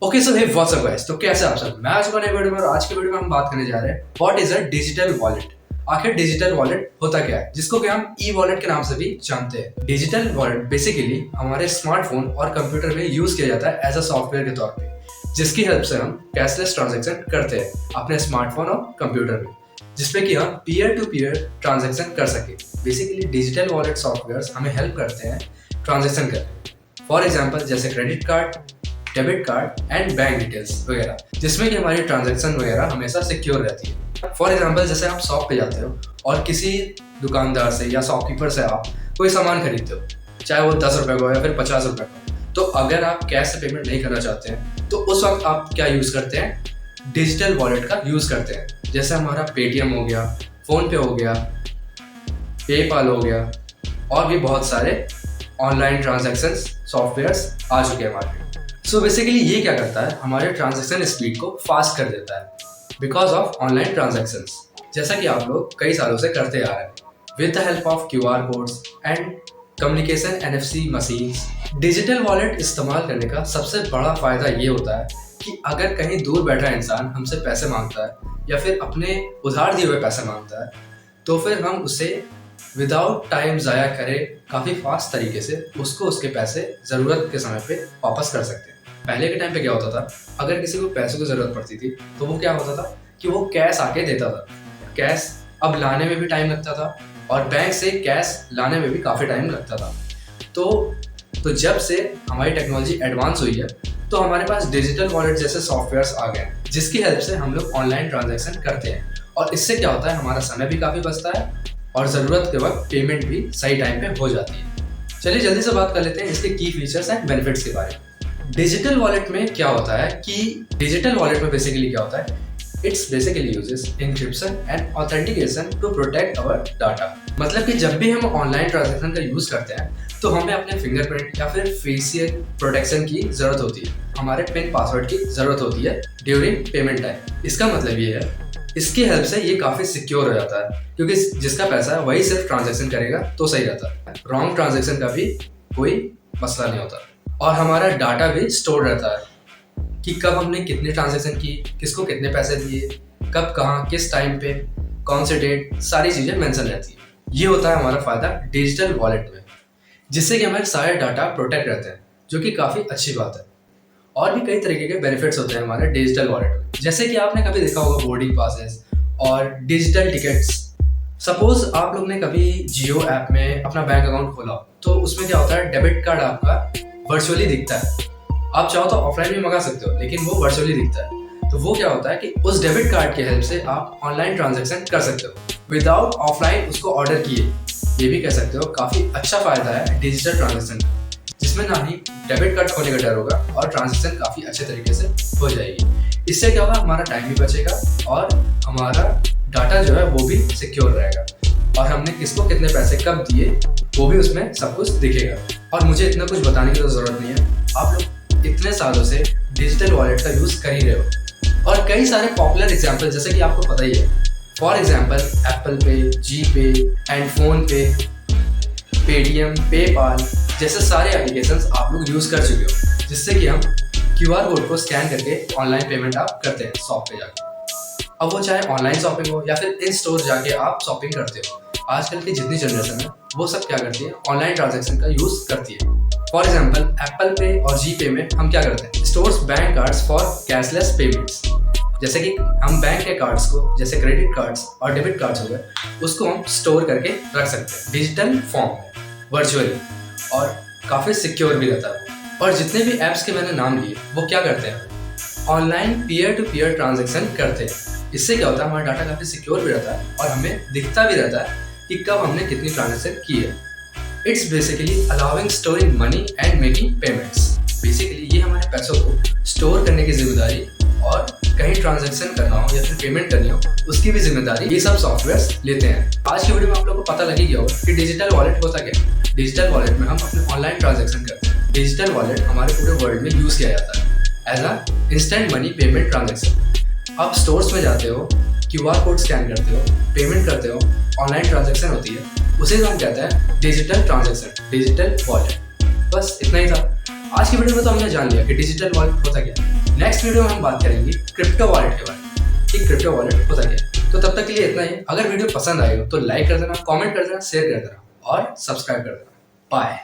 Okay so hey what's up guys, तो कैसे आप सब। मैं आ चुका नई वीडियो में और आज की वीडियो में हम बात करने जा रहे हैं what is a digital wallet. आखिर डिजिटल वॉलेट होता क्या है, जिसको कि हम ई वॉलेट के नाम से भी जानते हैं। डिजिटल वॉलेट बेसिकली हमारे स्मार्टफोन और कंप्यूटर में यूज किया जाता है एज अ सॉफ्टवेयर के तौर पे, जिसकी हेल्प से हम कैशलेस ट्रांजैक्शन करते हैं अपने स्मार्टफोन और कंप्यूटर में, जिसमें कि हम पीयर टू पीयर ट्रांजैक्शन कर सके। बेसिकली डिजिटल वॉलेट सॉफ्टवेयर हमें हेल्प करते हैं ट्रांजैक्शन करने में। फॉर एग्जाम्पल जैसे credit card, debit card and bank details वगैरह, जिसमें कि हमारी ट्रांजैक्शन वगैरह हमेशा सिक्योर रहती है। फॉर एग्जांपल जैसे आप शॉप पे जाते हो और किसी दुकानदार से या शॉपकीपर से आप कोई सामान खरीदते हो, चाहे वो 10 रुपए का हो या फिर 50 रुपए का, तो अगर आप कैश से पेमेंट नहीं करना चाहते हैं तो उस वक्त आप क्या यूज करते हैं, डिजिटल वॉलेट का यूज करते हैं। जैसे हमारा पेटीएम हो गया, फोन पे हो गया, पेपाल हो गया और भी बहुत सारे ऑनलाइन ट्रांजैक्शन सॉफ्टवेयर्स आ चुके हैं मार्केट। सो बेसिकली ये क्या करता है, हमारे ट्रांजैक्शन स्पीड को फास्ट कर देता है बिकॉज ऑफ ऑनलाइन ट्रांजैक्शंस, जैसा कि आप लोग कई सालों से करते आ रहे हैं with the help of QR codes and communication NFC machines. Digital wallet इस्तेमाल करने का सबसे बड़ा फायदा ये होता है कि अगर कहीं दूर बैठा इंसान हमसे पैसे मांगता है या फिर अपने उधार दिए हुए पैसे मांगता है, तो फिर हम उसे विदाउट टाइम ज़ाया करे काफ़ी फास्ट तरीके से उसको उसके पैसे ज़रूरत के समय पे वापस कर सकते हैं। पहले के टाइम पे क्या होता था, अगर किसी को पैसों की ज़रूरत पड़ती थी तो वो क्या होता था कि वो कैश आके देता था। कैश अब लाने में भी टाइम लगता था और बैंक से कैश लाने में भी काफ़ी टाइम लगता था। तो जब से हमारी टेक्नोलॉजी एडवांस हुई है तो हमारे पास डिजिटल वॉलेट जैसे सॉफ्टवेयर्स आ गए हैं, जिसकी हेल्प से हम लोग ऑनलाइन ट्रांजेक्शन करते हैं और इससे क्या होता है, हमारा समय भी काफ़ी बचता है और ज़रूरत के वक्त पेमेंट भी सही टाइम पे हो जाती है। चलिए जल्दी से बात कर लेते हैं इसके की फीचर्स एंड बेनिफिट्स के बारे में। डिजिटल वॉलेट में क्या होता है कि डिजिटल वॉलेट में बेसिकली क्या होता है, it's basically uses encryption and authentication to protect our data. मतलब कि जब भी हम ऑनलाइन ट्रांजैक्शन का यूज करते हैं तो हमें अपने फिंगरप्रिंट या फिर फेशियल प्रोटेक्शन की जरूरत होती है, हमारे पिन पासवर्ड की जरूरत होती है ड्यूरिंग पेमेंट टाइम। इसका मतलब ये है, इसकी हेल्प से ये काफ़ी सिक्योर हो जाता है क्योंकि जिसका पैसा है वही सिर्फ ट्रांजैक्शन करेगा तो सही रहता है। रॉन्ग ट्रांजैक्शन का भी कोई मसला नहीं होता और हमारा डाटा भी स्टोर रहता है कि कब हमने कितने ट्रांजैक्शन की, किसको कितने पैसे दिए, कब कहाँ किस टाइम पे, कौन से डेट, सारी चीज़ें मेंशन रहती है। ये होता है हमारा फ़ायदा डिजिटल वॉलेट में, जिससे कि हमारे सारे डाटा प्रोटेक्ट रहते हैं, जो कि काफ़ी अच्छी बात है। और भी कई तरीके के बेनिफिट्स होते हैं हमारे डिजिटल वॉलेट में, जैसे कि आपने कभी देखा होगा बोर्डिंग पासेस और डिजिटल टिकट्स। सपोज आप लोग ने कभी जियो ऐप में अपना बैंक अकाउंट खोला तो उसमें क्या होता है, डेबिट कार्ड आपका वर्चुअली दिखता है। आप चाहो तो ऑफलाइन भी मंगा सकते हो लेकिन वो वर्चुअली दिखता है। तो वो क्या होता है कि उस डेबिट कार्ड की हेल्प से आप ऑनलाइन ट्रांजेक्शन कर सकते हो विदाउट ऑफलाइन उसको ऑर्डर किए। ये भी कह सकते हो काफ़ी अच्छा फायदा है डिजिटल ट्रांजेक्शन का, जिसमें ना ही डेबिट कार्ड खोने का डर होगा और ट्रांजैक्शन काफ़ी अच्छे तरीके से हो जाएगी। इससे क्या होगा, हमारा टाइम भी बचेगा और हमारा डाटा जो है वो भी सिक्योर रहेगा और हमने किसको कितने पैसे कब दिए वो भी उसमें सब कुछ दिखेगा। और मुझे इतना कुछ बताने की तो ज़रूरत नहीं है, आप लोग इतने सालों से डिजिटल वॉलेट का यूज़ कर ही रहे हो। और कई सारे पॉपुलर एग्जाम्पल जैसे कि आपको पता ही है, फॉर एग्जाम्पल एप्पल पे, जीपे एंड फोन पे, पेटीएम, पेपाल जैसे सारे एप्लीकेशंस आप लोग यूज़ कर चुके हो, जिससे कि हम QR कोड को स्कैन करके ऑनलाइन पेमेंट आप करते हैं शॉप पे जाके। अब वो चाहे ऑनलाइन शॉपिंग हो या फिर इन स्टोर जाके आप शॉपिंग करते हो, आजकल की जितनी जनरेशन है वो सब क्या करती है, ऑनलाइन ट्रांजैक्शन का यूज़ करती है। फॉर एग्जाम्पल एप्पल पे और जीपे में हम क्या करते हैं, stores bank cards for cashless payments. जैसे कि हम बैंक के कार्ड्स को, जैसे क्रेडिट कार्ड्स और डेबिट कार्ड्स हो गए, उसको हम स्टोर करके रख सकते हैं डिजिटल फॉर्म में वर्चुअली, और काफ़ी सिक्योर भी रहता है। और जितने भी ऐप्स के मैंने नाम लिए वो क्या करते हैं, online peer to peer transaction करते हैं। इससे क्या होता है, हमारा डाटा काफ़ी सिक्योर भी रहता है और हमें दिखता भी रहता है कि कब हमने कितनी ट्रांजैक्शन की है। It's basically allowing storing money and making payments. Basically ये हमारे पैसों को स्टोर करने की जिम्मेदारी और कहीं ट्रांजैक्शन करना हो या फिर पेमेंट करनी हो उसकी भी जिम्मेदारी ये सब सॉफ्टवेयर्स लेते हैं। आज की वीडियो में आप लोगों को पता लगी गया होगा कि डिजिटल वॉलेट होता क्या है। डिजिटल वॉलेट में हम अपने ऑनलाइन ट्रांजैक्शन करते हैं। डिजिटल वॉलेट हमारे पूरे वर्ल्ड में यूज़ किया जाता है as a instant money payment transaction. आप स्टोर्स में जाते हो, QR कोड स्कैन करते हो, पेमेंट करते हो, ऑनलाइन ट्रांजैक्शन होती है, उसे हम कहते हैं डिजिटल ट्रांजैक्शन, डिजिटल वॉलेट। बस इतना ही था आज की वीडियो में। तो हमने जान लिया कि डिजिटल वॉलेट होता क्या है। नेक्स्ट वीडियो में हम बात करेंगे क्रिप्टो वॉलेट के बारे में कि क्रिप्टो वॉलेट होता क्या है। तो तब तक के लिए इतना ही। अगर वीडियो पसंद आएगा तो लाइक कर देना, कमेंट कर देना, शेयर कर देना और सब्सक्राइब कर देना। बाय।